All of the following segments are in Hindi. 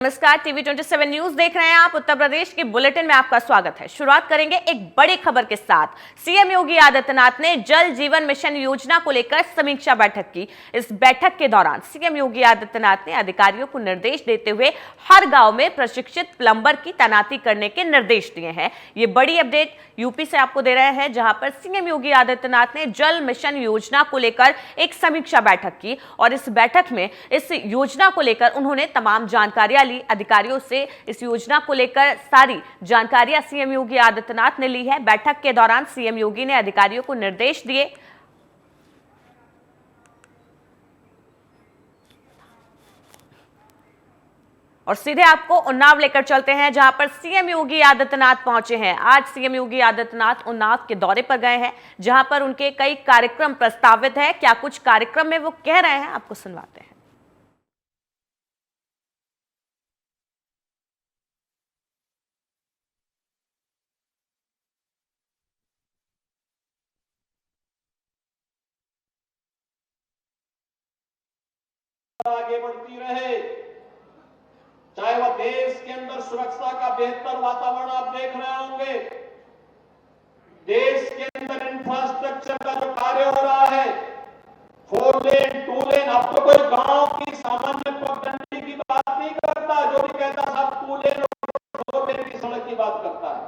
नमस्कार, टीवी 27 न्यूज देख रहे हैं आप। उत्तर प्रदेश के बुलेटिन में आपका स्वागत है। शुरुआत करेंगे एक बड़ी खबर के साथ। सीएम योगी आदित्यनाथ ने जल जीवन मिशन योजना को लेकर समीक्षा बैठक की। इस बैठक के दौरान सीएम योगी आदित्यनाथ ने अधिकारियों को निर्देश देते हुए हर गांव में प्रशिक्षित प्लम्बर की तैनाती करने के निर्देश दिए हैं। ये बड़ी अपडेट यूपी से आपको दे रहे हैं, जहां पर सीएम योगी आदित्यनाथ ने जल मिशन योजना को लेकर एक समीक्षा बैठक की और इस बैठक में इस योजना को लेकर उन्होंने तमाम जानकारियां अधिकारियों से। इस योजना को लेकर सारी जानकारियां सीएम योगी आदित्यनाथ ने ली है। बैठक के दौरान सीएम योगी ने अधिकारियों को निर्देश दिए। और सीधे आपको उन्नाव लेकर चलते हैं, जहां पर सीएम योगी आदित्यनाथ पहुंचे हैं। आज सीएम योगी आदित्यनाथ उन्नाव के दौरे पर गए हैं, जहां पर उनके कई कार्यक्रम प्रस्तावित है। क्या कुछ कार्यक्रम में वो कह रहे हैं, आपको सुनवाते हैं। आगे बढ़ती रहे, चाहे वह देश के अंदर सुरक्षा का बेहतर वातावरण आप देख रहे होंगे। देश के अंदर इंफ्रास्ट्रक्चर का जो कार्य हो रहा है, 4 लेन 2 लेन, अब तो कोई गांव की सामान्य पगडंडी की बात नहीं करता। जो भी कहता सब 2 लेन और 4 लेन की सड़क की बात करता है।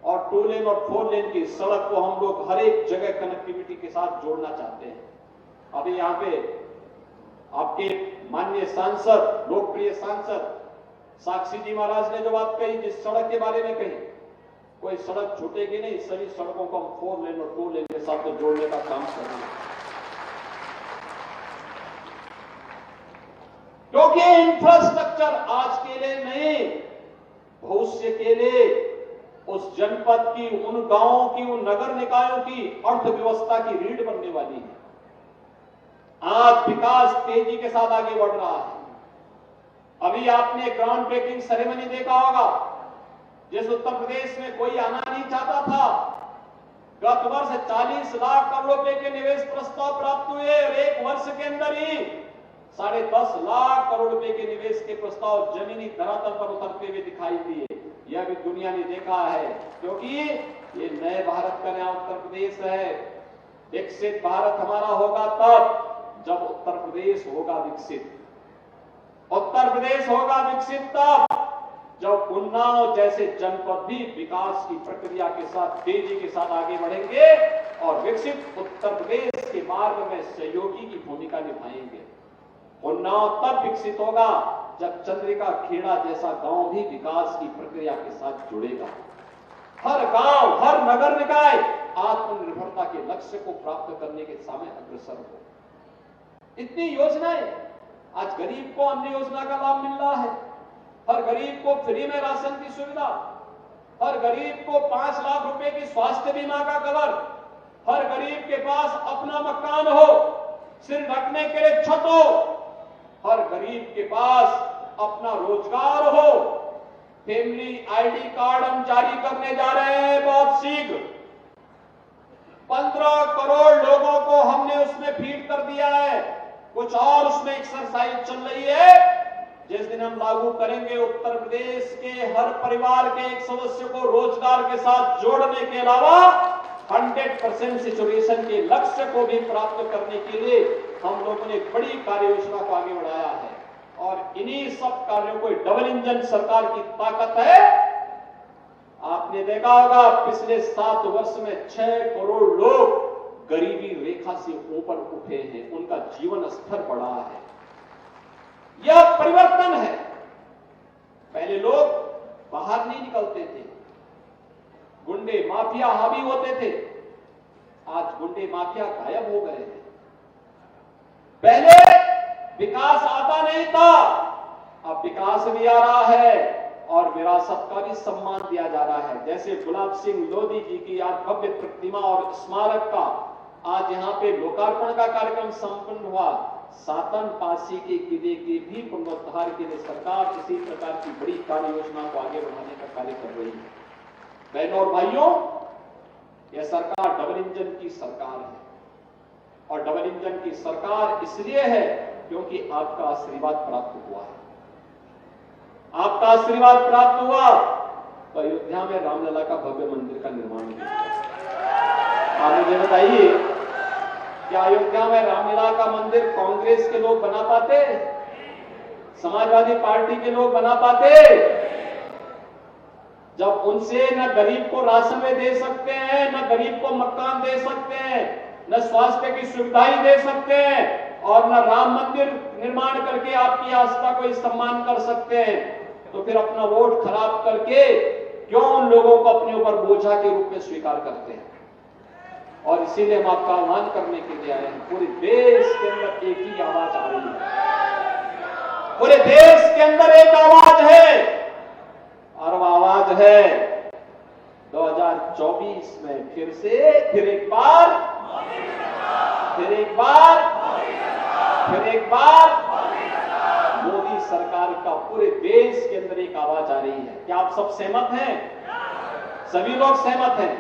और 2 लेन और 4 लेन की सड़क को हम लोग हर एक जगह कनेक्टिविटी के साथ जोड़ना चाहते हैं। अभी यहां पे आपके माननीय सांसद, लोकप्रिय सांसद साक्षी जी महाराज ने जो बात कही, जिस सड़क के बारे में कही, कोई सड़क छूटेगी नहीं। सभी सड़कों को हम 4 लेन और 2 लेन के साथ तो जोड़ने का काम कर रहे हैं, क्योंकि इंफ्रास्ट्रक्चर आज के लिए नहीं, भविष्य के लिए उस जनपद की, उन गांवों की, उन नगर निकायों की अर्थव्यवस्था की रीढ़ बनने वाली है। आज विकास तेजी के साथ आगे बढ़ रहा है। अभी आपने ग्राउंड ब्रेकिंग सेरेमनी देखा होगा, जिस उत्तर प्रदेश में कोई आना नहीं चाहता था। गत वर्ष 40 लाख करोड़ रुपए के निवेश प्रस्ताव प्राप्त हुए और एक वर्ष के अंदर ही 10.5 लाख करोड़ रुपए के निवेश के प्रस्ताव जमीनी धरातल पर उतरते हुए दिखाई दिए। यह भी दुनिया ने देखा है, क्योंकि ये नए भारत का नया उत्तर प्रदेश है। विकसित भारत हमारा होगा तब जब उत्तर प्रदेश होगा विकसित। उत्तर प्रदेश होगा विकसित तब जब उन्नाव जैसे जनपद भी विकास की प्रक्रिया के साथ तेजी के साथ आगे बढ़ेंगे और विकसित उत्तर प्रदेश के मार्ग में सहयोगी की भूमिका निभाएंगे। उन्नाव तब विकसित होगा जब चंद्रिका खेड़ा जैसा गांव भी विकास की प्रक्रिया के साथ जुड़ेगा। हर गांव, हर नगर निकाय आत्मनिर्भरता के लक्ष्य को प्राप्त करने के सामने अग्रसर हो। इतनी योजनाएं, आज गरीब को अन्न योजना का लाभ मिल रहा है। हर गरीब को फ्री में राशन की सुविधा, हर गरीब को 5 लाख रुपए की स्वास्थ्य बीमा का कवर, हर गरीब के पास अपना मकान हो, सिर ढकने के लिए छत हो, हर गरीब के पास अपना रोजगार हो। फैमिली आईडी कार्ड हम जारी करने जा रहे हैं बहुत शीघ्र। 15 करोड़ लोगों को हमने उसमें फीड कर दिया है। कुछ और उसमें एक्सरसाइज चल रही है। जिस दिन हम लागू करेंगे, उत्तर प्रदेश के हर परिवार के एक सदस्य को रोजगार के साथ जोड़ने के अलावा 100% सैचुरेशन के लक्ष्य को भी प्राप्त करने के लिए हम लोगों ने बड़ी कार्य योजना को आगे बढ़ाया है। और इन्हीं सब कार्यों को डबल इंजन सरकार की ताकत है। आपने देखा होगा पिछले 7 वर्ष में 6 करोड़ लोग गरीबी रेखा से ऊपर उठे हैं, उनका जीवन स्तर बढ़ा है। यह परिवर्तन है। पहले लोग बाहर नहीं निकलते थे, गुंडे माफिया हावी होते थे। आज गुंडे माफिया गायब हो गए हैं। पहले विकास आता नहीं था, अब विकास भी आ रहा है और विरासत का भी सम्मान दिया जा रहा है। जैसे गुलाब सिंह लोधी जी की आज भव्य प्रतिमा और स्मारक का आज यहाँ पे लोकार्पण का कार्यक्रम संपन्न हुआ। सातन पासी के किले के भी पुनरुद्धार के लिए सरकार इसी प्रकार की बड़ी कार्य योजना को आगे बढ़ाने का कार्य कर रही है। बहनों और भाइयों, यह सरकार डबल इंजन की सरकार है और डबल इंजन की सरकार इसलिए है क्योंकि आपका आशीर्वाद प्राप्त हुआ है। आपका आशीर्वाद प्राप्त हुआ तो अयोध्या में रामलला का भव्य मंदिर का निर्माण किया। आप मुझे बताइए, क्या अयोध्या में रामलला का मंदिर कांग्रेस के लोग बना पाते? समाजवादी पार्टी के लोग बना पाते? जब उनसे न गरीब को राशन में दे सकते हैं, न गरीब को मकान दे सकते हैं, न स्वास्थ्य की सुविधाएं दे सकते हैं और न राम मंदिर निर्माण करके आपकी आस्था को सम्मान कर सकते हैं, तो फिर अपना वोट खराब करके क्यों उन लोगों को अपने ऊपर बोझा के रूप में स्वीकार करते हैं? और इसीलिए हम आपका आह्वान करने के लिए आए हैं। पूरे देश के अंदर एक ही आवाज आ रही है, पूरे देश के अंदर एक आवाज है और वह आवाज है 2024 में फिर एक बार मोदी सरकार का पूरे देश के अंदर एक आवाज आ रही है। क्या आप सब सहमत हैं? सभी लोग सहमत हैं?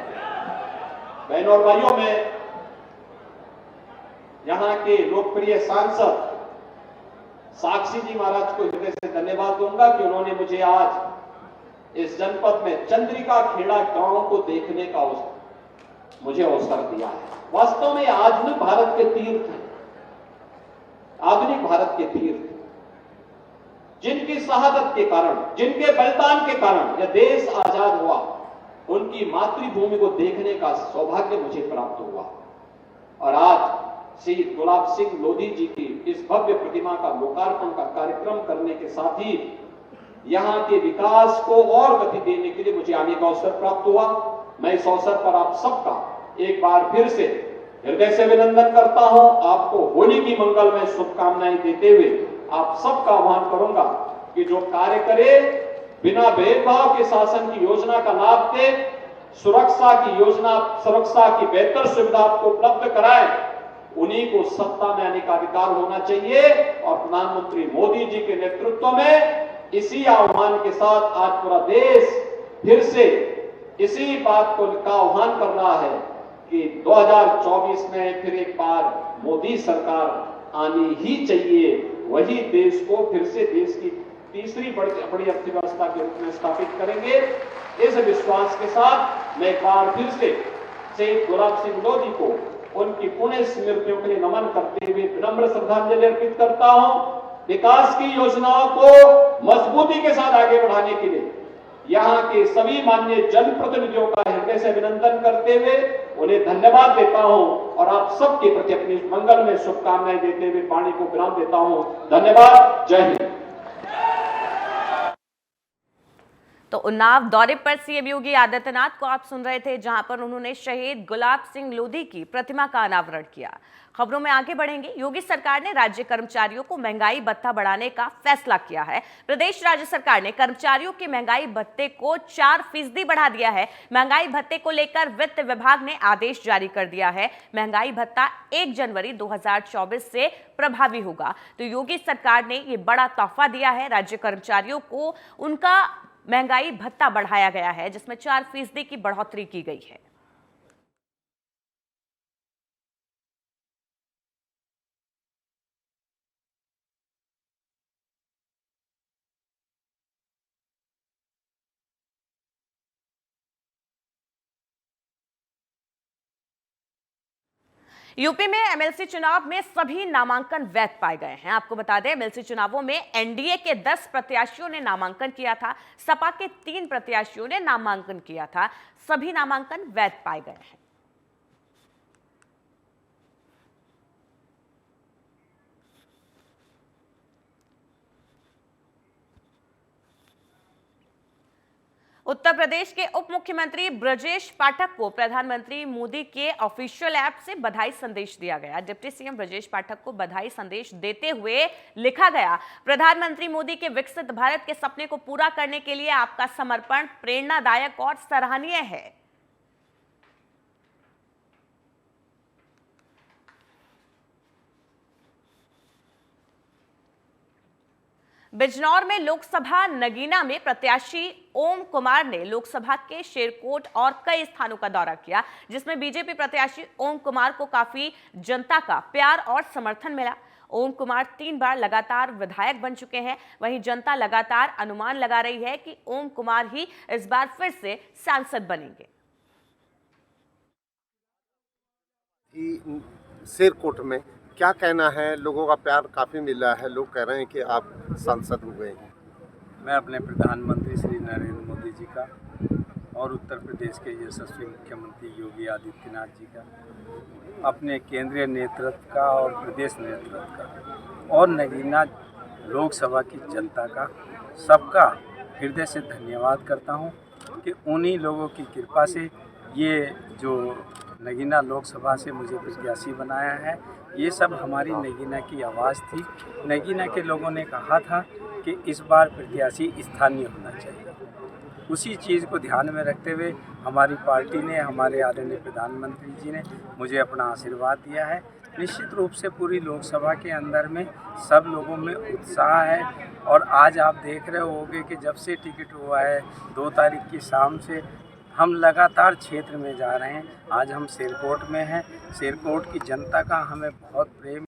बहनों और भाइयों, मैं यहां के लोकप्रिय सांसद साक्षी जी महाराज को हृदय से धन्यवाद दूंगा कि उन्होंने मुझे आज इस जनपद में चंद्रिका खेड़ा गांव को देखने का मुझे अवसर दिया है। वास्तव में आधुनिक भारत के तीर्थ हैं, आधुनिक भारत के तीर्थ, जिनकी शहादत के कारण, जिनके बलिदान के कारण यह देश आजाद हुआ, उनकी मातृभूमि को देखने का सौभाग्य मुझे प्राप्त हुआ। और आज श्री गुलाब सिंह लोधी जी की इस भव्य प्रतिमा का लोकार्पण का कार्यक्रम करने के साथ ही यहां के विकास को और गति देने के लिए मुझे आने का अवसर प्राप्त हुआ। मैं इस अवसर पर आप सबका एक बार फिर से हृदय से अभिनंदन करता हूं। आपको होली की मंगलमय शुभकामनाएं देते हुए आप सबका आह्वान करूंगा कि जो कार्य करे, बिना भेदभाव के शासन की योजना का लाभ दे, सुरक्षा की बेहतर सुविधा आपको उपलब्ध कराए, उन्हीं को सत्ता में आने का अधिकार होना चाहिए। और प्रधानमंत्री मोदी जी के नेतृत्व में इसी आह्वान के साथ आज पूरा देश फिर से इसी बात को का आह्वान कर रहा है कि 2024 में फिर एक बार मोदी सरकार आनी ही चाहिए। वही देश को फिर से देश की तीसरी बड़ी अर्थव्यवस्था के रूप में स्थापित करेंगे। इस विश्वास के साथ मैं एक बार फिर से शहीद गुलाब सिंह लोधी को उनकी पुण्य स्मृतियों के लिए नमन करते हुए विनम्र श्रद्धांजलि अर्पित करता हूं। विकास की योजनाओं को मजबूती के साथ आगे बढ़ाने के लिए यहां के सभी माननीय जनप्रतिनिधियों का हृदय से अभिनंदन करते हुए उन्हें धन्यवाद देता हूं और आप सबके प्रति अपनी मंगल में शुभकामनाएं देते हुए वाणी को विराम देता हूं। धन्यवाद। जय हिंद। तो उन्नाव दौरे पर सीएम योगी आदित्यनाथ को आप सुन रहे थे, जहां पर उन्होंने शहीद गुलाब सिंह लोधी की प्रतिमा का अनावरण किया। खबरों में आगे बढ़ेंगे। योगी सरकार ने राज्य कर्मचारियों को महंगाई भत्ता बढ़ाने का फैसला किया है। प्रदेश राज्य सरकार ने कर्मचारियों के महंगाई भत्ते को 4% बढ़ा दिया है। महंगाई भत्ते को लेकर वित्त विभाग ने आदेश जारी कर दिया है। महंगाई भत्ता 1 जनवरी 2024 से प्रभावी होगा। तो योगी सरकार ने ये बड़ा तोहफा दिया है। राज्य कर्मचारियों को उनका महंगाई भत्ता बढ़ाया गया है, जिसमें 4% की बढ़ोतरी की गई है। यूपी में एमएलसी चुनाव में सभी नामांकन वैध पाए गए हैं। आपको बता दें, एमएलसी चुनावों में एनडीए के 10 प्रत्याशियों ने नामांकन किया था, सपा के 3 प्रत्याशियों ने नामांकन किया था। सभी नामांकन वैध पाए गए हैं। उत्तर प्रदेश के उप मुख्यमंत्री ब्रजेश पाठक को प्रधानमंत्री मोदी के ऑफिशियल ऐप से बधाई संदेश दिया गया। डिप्टी सीएम ब्रजेश पाठक को बधाई संदेश देते हुए लिखा गया, प्रधानमंत्री मोदी के विकसित भारत के सपने को पूरा करने के लिए आपका समर्पण प्रेरणादायक और सराहनीय है। बिजनौर में लोकसभा नगीना में प्रत्याशी ओम कुमार ने लोकसभा के शेरकोट और कई स्थानों का दौरा किया, जिसमें बीजेपी प्रत्याशी ओम कुमार को काफी जनता का प्यार और समर्थन मिला। ओम कुमार 3 बार लगातार विधायक बन चुके हैं। वहीं जनता लगातार अनुमान लगा रही है कि ओम कुमार ही इस बार फिर से सांसद बनेंगे। शेरकोट में क्या कहना है? लोगों का प्यार काफ़ी मिल रहा है, लोग कह रहे हैं कि आप सांसद हुए हैं। मैं अपने प्रधानमंत्री श्री नरेंद्र मोदी जी का और उत्तर प्रदेश के यशस्वी मुख्यमंत्री योगी आदित्यनाथ जी का, अपने केंद्रीय नेतृत्व का और प्रदेश नेतृत्व का और नगीना लोकसभा की जनता का, सबका हृदय से धन्यवाद करता हूं कि उन्हीं लोगों की कृपा से ये जो नगीना लोकसभा से मुझे प्रत्याशी बनाया है, ये सब हमारी नगीना की आवाज़ थी। नगीना के लोगों ने कहा था कि इस बार प्रत्याशी स्थानीय होना चाहिए। उसी चीज़ को ध्यान में रखते हुए हमारी पार्टी ने, हमारे आदरणीय प्रधानमंत्री जी ने मुझे अपना आशीर्वाद दिया है। निश्चित रूप से पूरी लोकसभा के अंदर में सब लोगों में उत्साह है और आज आप देख रहे होंगे कि जब से टिकट हुआ है 2 तारीख की शाम से हम लगातार क्षेत्र में जा रहे हैं। आज हम शेरकोट में हैं। शेरकोट की जनता का हमें बहुत प्रेम।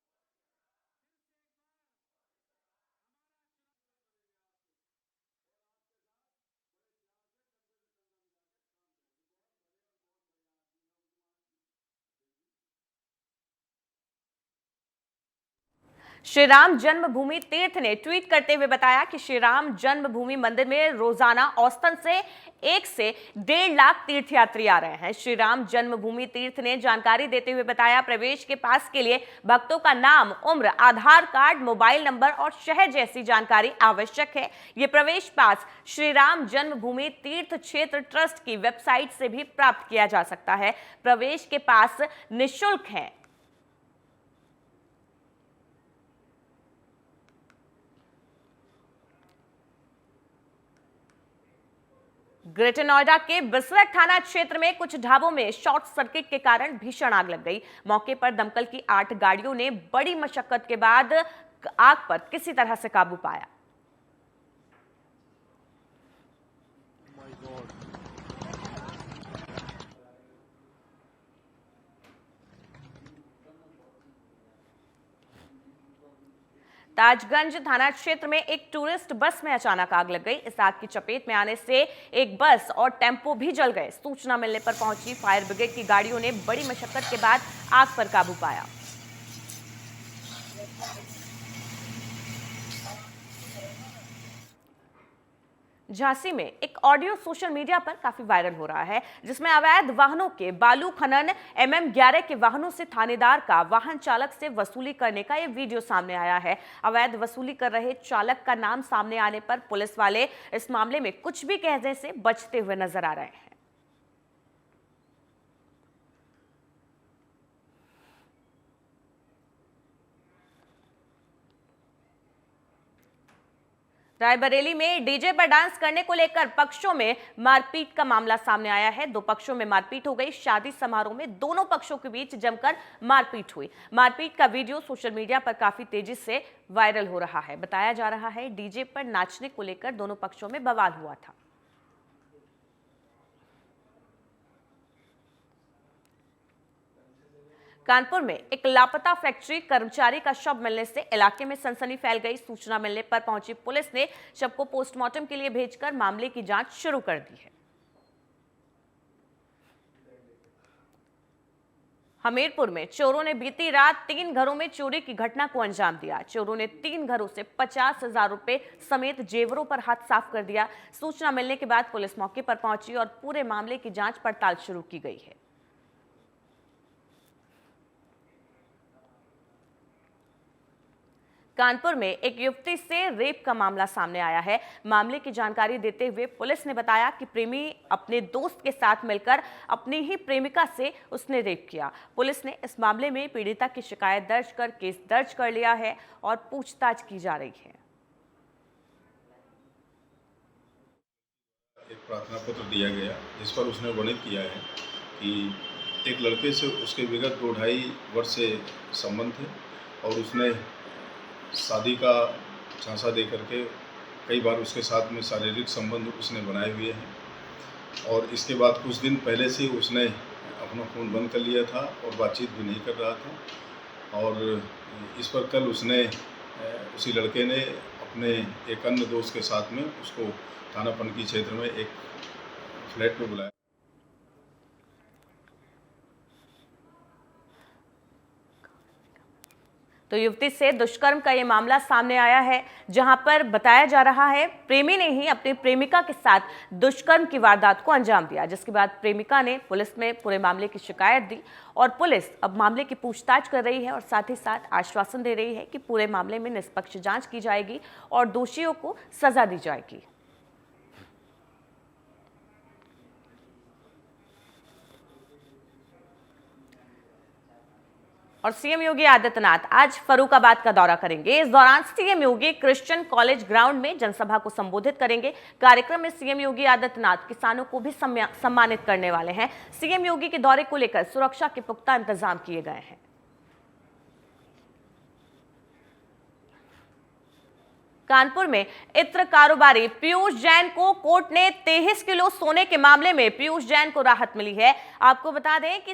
श्री राम जन्मभूमि तीर्थ ने ट्वीट करते हुए बताया कि श्री राम जन्मभूमि मंदिर में रोजाना औसतन से 1 से 1.5 लाख तीर्थयात्री आ रहे हैं। श्री राम जन्मभूमि तीर्थ ने जानकारी देते हुए बताया, प्रवेश के पास के लिए भक्तों का नाम, उम्र, आधार कार्ड, मोबाइल नंबर और शहर जैसी जानकारी आवश्यक है। ये प्रवेश पास श्री राम जन्मभूमि तीर्थ क्षेत्र ट्रस्ट की वेबसाइट से भी प्राप्त किया जा सकता है। प्रवेश के पास निःशुल्क है। ग्रेटर नोएडा के बिस्वेक थाना क्षेत्र में कुछ ढाबों में शॉर्ट सर्किट के कारण भीषण आग लग गई। मौके पर दमकल की 8 गाड़ियों ने बड़ी मशक्कत के बाद आग पर किसी तरह से काबू पाया। ताजगंज थाना क्षेत्र में एक टूरिस्ट बस में अचानक आग लग गई। इस आग की चपेट में आने से एक बस और टेम्पो भी जल गए। सूचना मिलने पर पहुंची फायर ब्रिगेड की गाड़ियों ने बड़ी मशक्कत के बाद आग पर काबू पाया। झांसी में एक ऑडियो सोशल मीडिया पर काफी वायरल हो रहा है, जिसमें अवैध वाहनों के बालू खनन MM11 के वाहनों से थानेदार का वाहन चालक से वसूली करने का यह वीडियो सामने आया है। अवैध वसूली कर रहे चालक का नाम सामने आने पर पुलिस वाले इस मामले में कुछ भी कहने से बचते हुए नजर आ रहे हैं। रायबरेली में डीजे पर डांस करने को लेकर पक्षों में मारपीट का मामला सामने आया है। 2 पक्षों में मारपीट हो गई। शादी समारोह में दोनों पक्षों के बीच जमकर मारपीट हुई। मारपीट का वीडियो सोशल मीडिया पर काफी तेजी से वायरल हो रहा है। बताया जा रहा है डीजे पर नाचने को लेकर दोनों पक्षों में बवाल हुआ था। कानपुर में एक लापता फैक्ट्री कर्मचारी का शव मिलने से इलाके में सनसनी फैल गई। सूचना मिलने पर पहुंची पुलिस ने शव को पोस्टमार्टम के लिए भेजकर मामले की जांच शुरू कर दी है। हमीरपुर में चोरों ने बीती रात 3 घरों में चोरी की घटना को अंजाम दिया। चोरों ने 3 घरों से 50,000 रुपए समेत जेवरों पर हाथ साफ कर दिया। सूचना मिलने के बाद पुलिस मौके पर पहुंची और पूरे मामले की जांच पड़ताल शुरू की गई है। कानपुर में एक युवती से रेप का मामला सामने आया है। मामले की जानकारी देते हुए पुलिस ने बताया कि प्रेमी अपने दोस्त के साथ मिलकर अपनी ही प्रेमिका से उसने रेप किया। पुलिस ने इस मामले में पीड़िता की शिकायत दर्ज कर केस दर्ज कर लिया है और पूछताछ की जा रही है। एक प्रार्थना पत्र दिया गया जिस पर उसने वर्णित किया है कि एक लड़के से उसके विगत 2-2.5 वर्ष से संबंध थे और उसने शादी का झांसा दे करके कई बार उसके साथ में शारीरिक संबंध उसने बनाए हुए हैं और इसके बाद कुछ दिन पहले से उसने अपना फ़ोन बंद कर लिया था और बातचीत भी नहीं कर रहा था और इस पर कल उसी लड़के ने अपने एक अन्य दोस्त के साथ में उसको थाना पनकी क्षेत्र में एक फ्लैट पे बुलाया। तो युवती से दुष्कर्म का ये मामला सामने आया है, जहां पर बताया जा रहा है प्रेमी ने ही अपनी प्रेमिका के साथ दुष्कर्म की वारदात को अंजाम दिया, जिसके बाद प्रेमिका ने पुलिस में पूरे मामले की शिकायत दी और पुलिस अब मामले की पूछताछ कर रही है और साथ ही साथ आश्वासन दे रही है कि पूरे मामले में निष्पक्ष जांच की जाएगी और दोषियों को सजा दी जाएगी। और सीएम योगी आदित्यनाथ आज फर्रुखाबाद का दौरा करेंगे। इस दौरान सीएम योगी क्रिश्चियन कॉलेज ग्राउंड में जनसभा को संबोधित करेंगे। कार्यक्रम में सीएम योगी आदित्यनाथ किसानों को भी सम्मानित करने वाले हैं। सीएम योगी के दौरे को लेकर सुरक्षा के पुख्ता इंतजाम किए गए हैं। कानपुर में इत्र कारोबारी पीयूष जैन को कोर्ट ने 23 किलो सोने के मामले में पीयूष जैन को राहत मिली है। आपको बता दें कि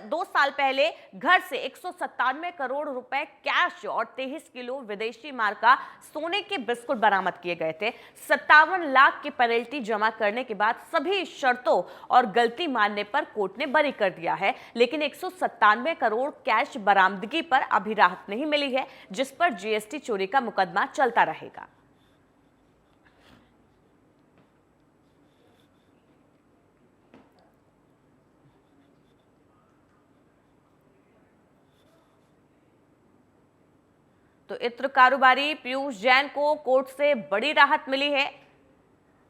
2 साल पहले घर से 197 करोड़ रुपए कैश और 23 किलो विदेशी माल का सोने के बिस्कुट बरामद किए गए थे। 57 लाख की पेनल्टी जमा करने के बाद सभी शर्तों और गलती मानने पर कोर्ट ने बरी कर दिया है, लेकिन 197 करोड़ कैश बरामदगी पर अभी राहत नहीं मिली है, जिस पर जीएसटी चोरी का मुकदमा चलता रहेगा। तो इत्र कारोबारी पीयूष जैन को कोर्ट से बड़ी राहत मिली है।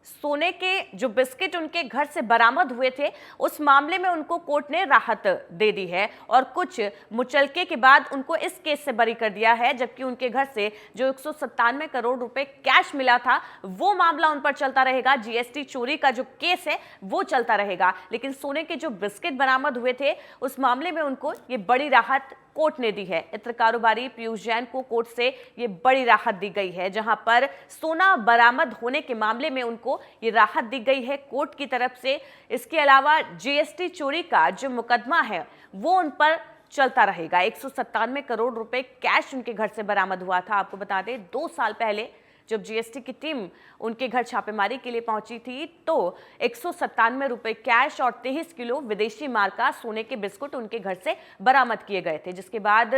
सोने के जो बिस्किट उनके घर से बरामद हुए थे, उस मामले में उनको कोर्ट ने राहत दे दी है और कुछ मुचलके के बाद उनको इस केस से बरी कर दिया है, जबकि उनके घर से जो 197 करोड़ रुपए कैश मिला था वो मामला उन पर चलता रहेगा। जीएसटी चोरी का जो केस है वो चलता रहेगा, लेकिन सोने के जो बिस्किट बरामद हुए थे उस मामले में उनको ये बड़ी राहत कोर्ट ने दी है। इत्र कारोबारी पीयूष जैन को कोर्ट से ये बड़ी राहत दी गई है, जहां पर सोना बरामद होने के मामले में उनको ये राहत दी गई है कोर्ट की तरफ से। इसके अलावा जीएसटी चोरी का जो मुकदमा है वो उन पर चलता रहेगा। 197 करोड़ रुपए कैश उनके घर से बरामद हुआ था। आपको बता दें 2 साल पहले जब जीएसटी की टीम उनके घर छापेमारी के लिए पहुंची थी तो 197 रुपए कैश और 23 किलो विदेशी माल का सोने के बिस्कुट उनके घर से बरामद किए गए थे, जिसके बाद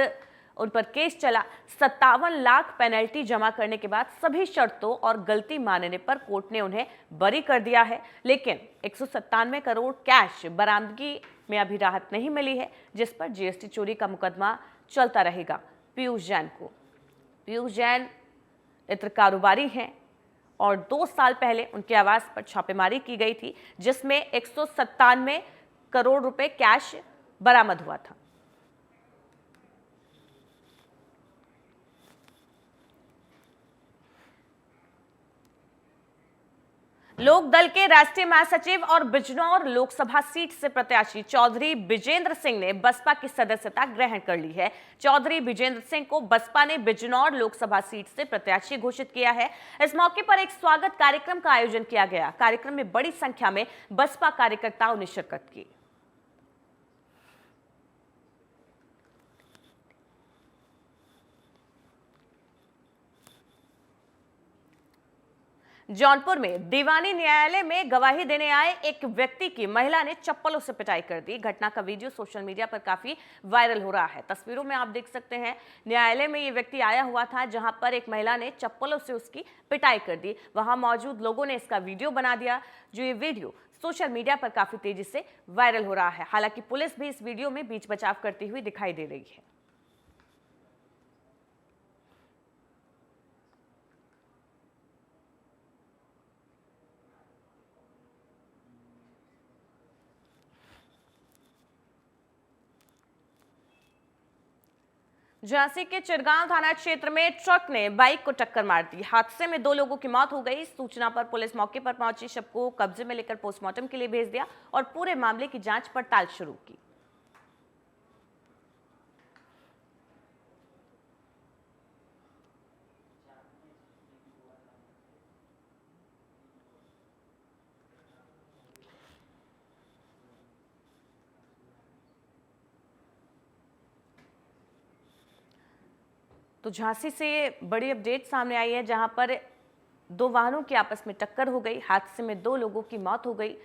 उन पर केस चला। 57 लाख पेनल्टी जमा करने के बाद सभी शर्तों और गलती मानने पर कोर्ट ने उन्हें बरी कर दिया है, लेकिन 197 करोड़ कैश बरामदगी में अभी राहत नहीं मिली है, जिस पर जीएसटी चोरी का मुकदमा चलता रहेगा पीयूष जैन को। पीयूष जैन इत्र कारोबारी हैं और 2 साल पहले उनके आवास पर छापेमारी की गई थी, जिसमें 197 करोड़ रुपए कैश बरामद हुआ था। लोक दल के राष्ट्रीय महासचिव और बिजनौर लोकसभा सीट से प्रत्याशी चौधरी बिजेंद्र सिंह ने बसपा की सदस्यता ग्रहण कर ली है। चौधरी बिजेंद्र सिंह को बसपा ने बिजनौर लोकसभा सीट से प्रत्याशी घोषित किया है। इस मौके पर एक स्वागत कार्यक्रम का आयोजन किया गया। कार्यक्रम में बड़ी संख्या में बसपा कार्यकर्ताओं ने शिरकत की। जौनपुर में दीवानी न्यायालय में गवाही देने आए एक व्यक्ति की महिला ने चप्पलों से पिटाई कर दी। घटना का वीडियो सोशल मीडिया पर काफी वायरल हो रहा है। तस्वीरों में आप देख सकते हैं न्यायालय में ये व्यक्ति आया हुआ था, जहां पर एक महिला ने चप्पलों से उसकी पिटाई कर दी। वहां मौजूद लोगों ने इसका वीडियो बना दिया, जो ये वीडियो सोशल मीडिया पर काफी तेजी से वायरल हो रहा है। हालांकि पुलिस भी इस वीडियो में बीच बचाव करती हुई दिखाई दे रही है। झांसी के चिरगांव थाना क्षेत्र में ट्रक ने बाइक को टक्कर मार दी। हादसे में 2 लोगों की मौत हो गई। सूचना पर पुलिस मौके पर पहुंची, शव को कब्जे में लेकर पोस्टमार्टम के लिए भेज दिया और पूरे मामले की जांच पड़ताल शुरू की। तो झांसी से बड़ी अपडेट सामने आई है, जहां पर दो वाहनों की आपस में टक्कर हो गई। हादसे में 2 लोगों की मौत हो गई।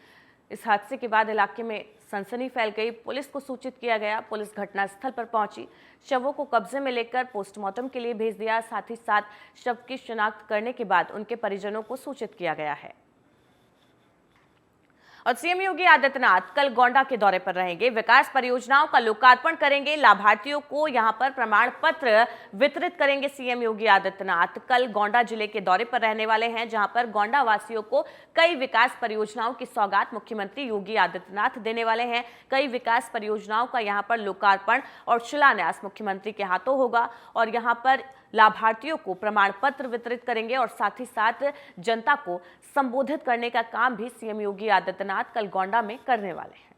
इस हादसे के बाद इलाके में सनसनी फैल गई। पुलिस को सूचित किया गया। पुलिस घटनास्थल पर पहुंची, शवों को कब्जे में लेकर पोस्टमार्टम के लिए भेज दिया। साथ ही साथ शव की शिनाख्त करने के बाद उनके परिजनों को सूचित किया गया है। और सीएम योगी आदित्यनाथ कल गोंडा के दौरे पर रहेंगे। विकास परियोजनाओं का लोकार्पण करेंगे। लाभार्थियों को यहां पर प्रमाण पत्र वितरित करेंगे। सीएम योगी आदित्यनाथ कल गोंडा जिले के दौरे पर रहने वाले हैं, जहां पर गोंडा वासियों को कई विकास परियोजनाओं की सौगात मुख्यमंत्री योगी आदित्यनाथ देने वाले हैं। कई विकास परियोजनाओं का यहां पर लोकार्पण और शिलान्यास मुख्यमंत्री के हाथों होगा और यहां पर लाभार्थियों को प्रमाण पत्र वितरित करेंगे और साथ ही साथ जनता को संबोधित करने का काम भी सीएम योगी आदित्यनाथ कल गोंडा में करने वाले हैं।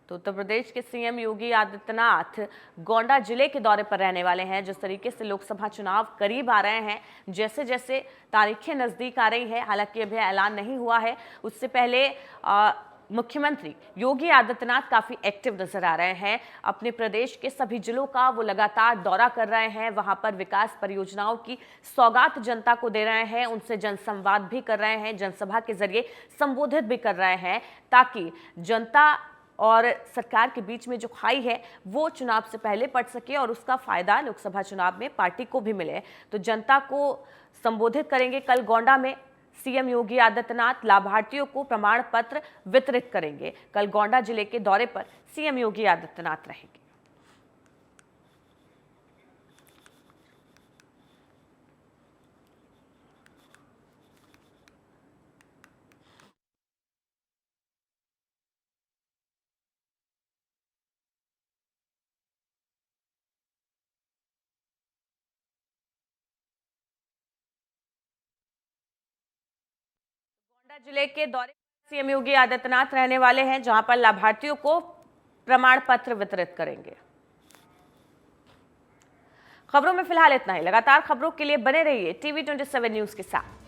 तो उत्तर प्रदेश के सीएम योगी आदित्यनाथ गोंडा जिले के दौरे पर रहने वाले हैं। जिस तरीके से लोकसभा चुनाव करीब आ रहे हैं, जैसे जैसे तारीखें नजदीक आ रही है, हालांकि अभी ऐलान नहीं हुआ है, उससे पहले मुख्यमंत्री योगी आदित्यनाथ काफी एक्टिव नजर आ रहे हैं। अपने प्रदेश के सभी जिलों का वो लगातार दौरा कर रहे हैं। वहां पर विकास परियोजनाओं की सौगात जनता को दे रहे हैं, उनसे जनसंवाद भी कर रहे हैं, जनसभा के जरिए संबोधित भी कर रहे हैं, ताकि जनता और सरकार के बीच में जो खाई है वो चुनाव से पहले पड़ सके और उसका फायदा लोकसभा चुनाव में पार्टी को भी मिले। तो जनता को संबोधित करेंगे कल गोंडा में सीएम योगी आदित्यनाथ। लाभार्थियों को प्रमाण पत्र वितरित करेंगे। कल गोंडा जिले के दौरे पर सीएम योगी आदित्यनाथ रहेंगे। गोंडा जिले के दौरे पर सीएम योगी आदित्यनाथ रहने वाले हैं, जहां पर लाभार्थियों को प्रमाण पत्र वितरित करेंगे। खबरों में फिलहाल इतना ही। लगातार खबरों के लिए बने रहिए TV 27 न्यूज के साथ।